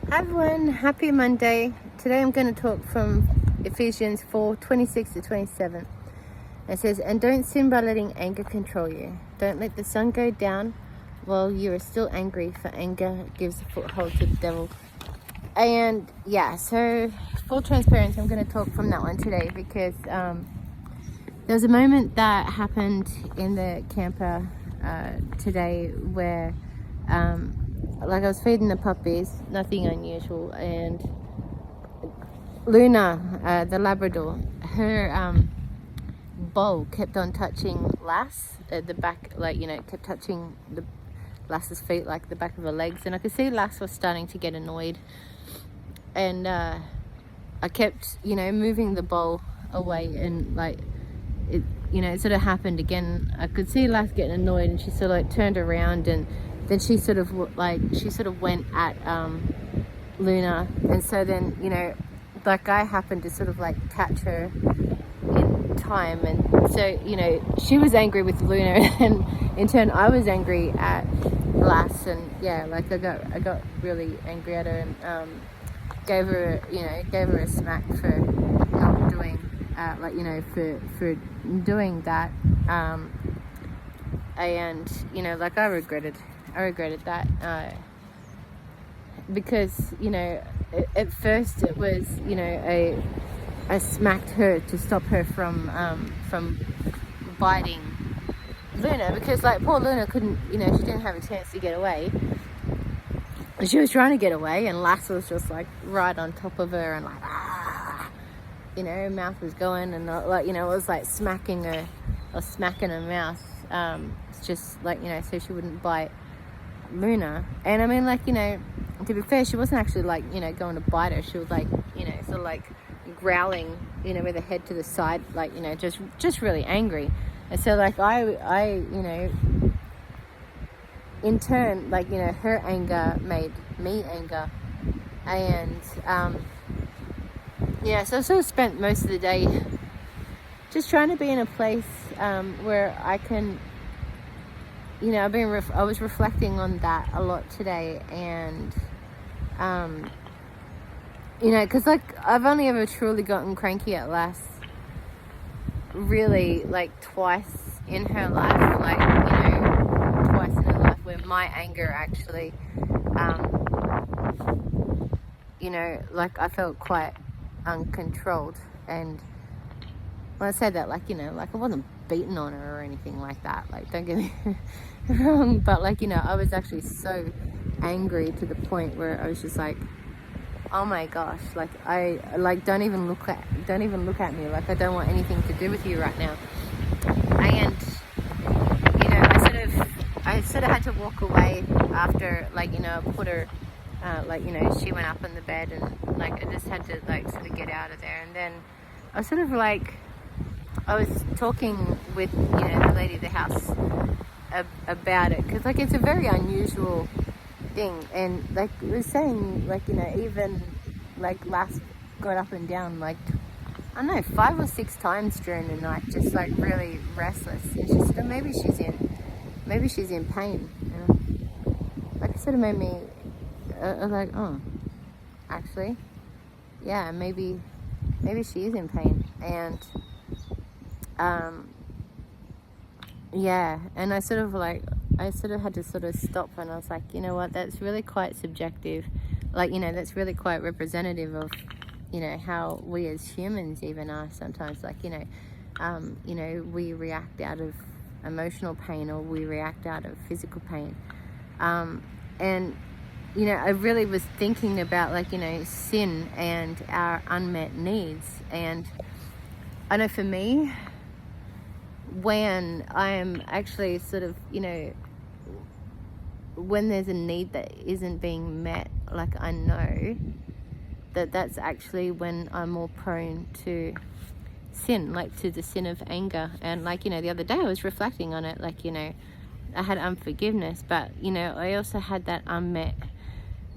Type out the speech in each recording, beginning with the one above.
Hi everyone, happy Monday. Today I'm going to talk from Ephesians 4:26 to 27. It says, "And don't sin by letting anger control you. Don't let the sun go down while you are still angry, for anger gives a foothold to the devil." And yeah, so full transparency, I'm going to talk from that one today because there was a moment that happened in the camper today where I was feeding the puppies, nothing unusual, and Luna, the Labrador, her bowl kept on touching Lass at the back, kept touching the Lass's feet, like the back of her legs, and I could see Lass was starting to get annoyed, and I kept, moving the bowl away, and it sort of happened again. I could see Lass getting annoyed, and she sort of turned around, and then she sort of went at Luna, and so then that guy happened to sort of catch her in time, and so she was angry with Luna, and in turn I was angry at Lass, and I got really angry at her, and gave her a smack for not doing for doing that, and I regretted that, because at first it was I smacked her to stop her from biting Luna, because poor Luna couldn't, she didn't have a chance to get away. She was trying to get away, and Lass was just right on top of her, and her mouth was going, and it was smacking her, or smacking her mouth, just so she wouldn't bite Luna. And I mean, to be fair, she wasn't actually going to bite her. She was sort of growling, with her head to the side, just really angry. And so I in turn, her anger made me anger, and so I sort of spent most of the day just trying to be in a place where I can, I was reflecting on that a lot today, and because I've only ever truly gotten cranky at Lass really twice in her life, twice in her life, where my anger actually I felt quite uncontrolled. And when I say that, I wasn't beating on her or anything like that, don't get me wrong, but I was actually so angry to the point where I was just oh my gosh, I don't even look at me, I don't want anything to do with you right now. And I sort of had to walk away after put her she went up in the bed, and I just had to sort of get out of there. And then I was sort of I was talking with the lady of the house about it, because it's a very unusual thing, and it was saying even Lass got up and down I don't know, 5 or 6 times during the night, just really restless. And she said maybe she's in pain, it sort of made me I was oh, actually, yeah, maybe she is in pain. And and I sort of had to sort of stop, and I was you know what, that's really quite subjective, that's really quite representative of how we as humans even are sometimes, we react out of emotional pain, or we react out of physical pain, and I really was thinking about sin and our unmet needs. And I know for me, when I'm actually sort of when there's a need that isn't being met, I know that's actually when I'm more prone to sin, to the sin of anger. And the other day I was reflecting on it, I had unforgiveness, but I also had that unmet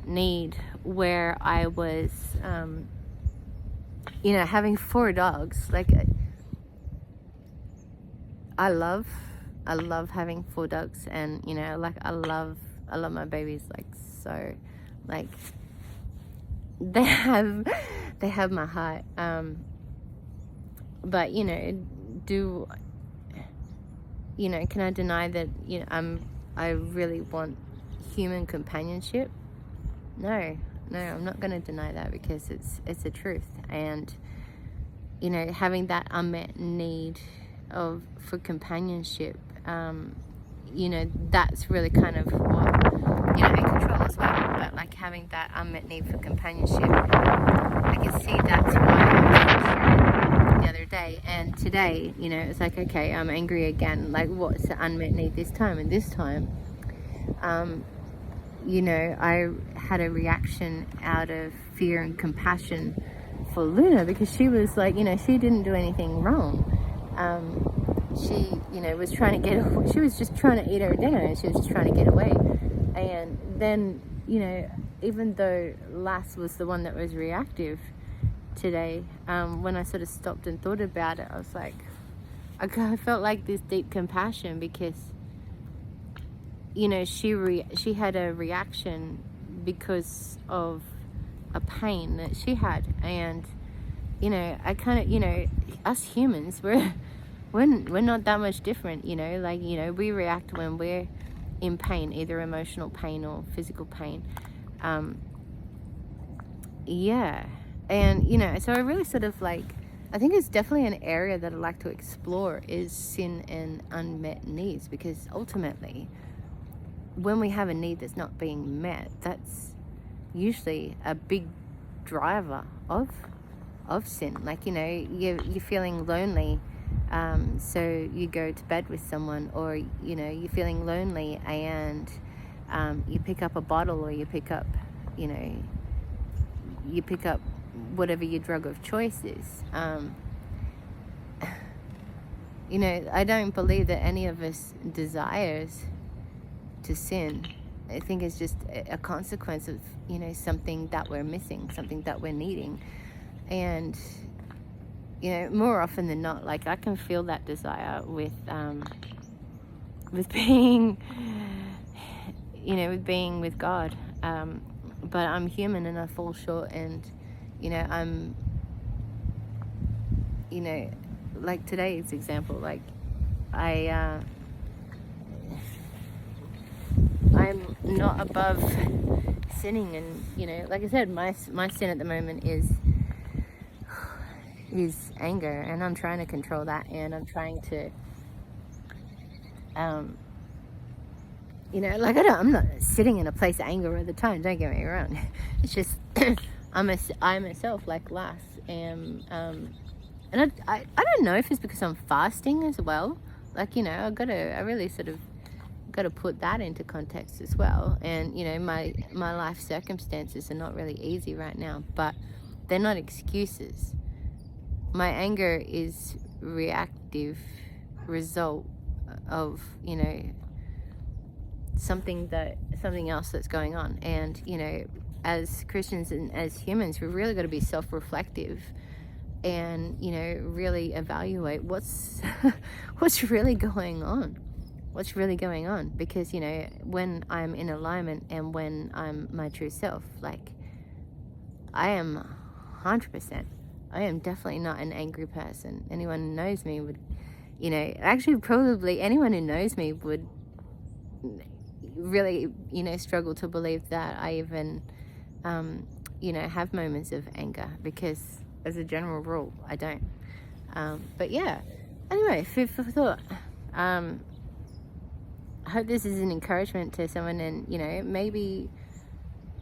need where I was having 4 dogs. I love having 4 dogs, and I love my babies so, they have my heart. But can I deny that I really want human companionship? No, I'm not going to deny that, because it's the truth. And having that unmet need for companionship, that's really kind of what and control as well. But like having that unmet need for companionship, I can see that's why I was the other day and today. It's like, okay, I'm angry again. Like, what's the unmet need this time? And this time, I had a reaction out of fear and compassion for Luna, because she was like, she didn't do anything wrong. She, was trying to she was just trying to eat her dinner, and she was just trying to get away. And then, even though Lass was the one that was reactive today, when I sort of stopped and thought about it, I was like, I felt like this deep compassion, because she had a reaction because of a pain that she had. And I kind of, us humans, we're not that much different. We react when we're in pain, either emotional pain or physical pain. And so I really sort of like, I think it's definitely an area that I'd like to explore, is sin and unmet needs, because ultimately, when we have a need that's not being met, that's usually a big driver of sin. Like, you're feeling lonely, so you go to bed with someone, or you're feeling lonely and you pick up a bottle, or you pick up whatever your drug of choice is. I don't believe that any of us desires to sin. I think it's just a consequence of something that we're missing, something that we're needing. And more often than not, like, I can feel that desire with being with God, but I'm human and I fall short. And I'm like today's example, like I'm not above sinning. And like I said, my sin at the moment is anger, and I'm trying to control that, and I'm trying to I'm not sitting in a place of anger all the time, don't get me wrong. It's just I myself, like Lass, am and I don't know if it's because I'm fasting as well. Like, I really sort of got to put that into context as well. And my life circumstances are not really easy right now, but they're not excuses. My anger is reactive result of something else that's going on. And as Christians and as humans, we've really got to be self-reflective and really evaluate what's really going on. What's really going on? Because when I'm in alignment and when I'm my true self, like, I am 100%. I am definitely not an angry person. Anyone who knows me would, actually probably anyone who knows me would really, struggle to believe that I even, have moments of anger, because as a general rule, I don't. But yeah, anyway, food for thought. I hope this is an encouragement to someone, and maybe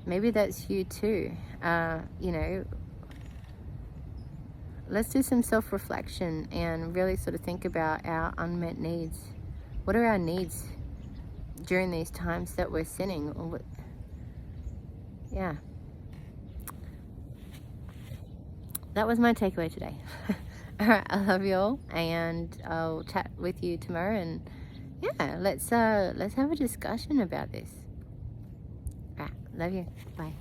that's you too. Let's do some self-reflection and really sort of think about our unmet needs. What are our needs during these times that we're sinning? Or that was my takeaway today. All right, I love you all, and I'll chat with you tomorrow. And let's have a discussion about this. All right, love you. Bye.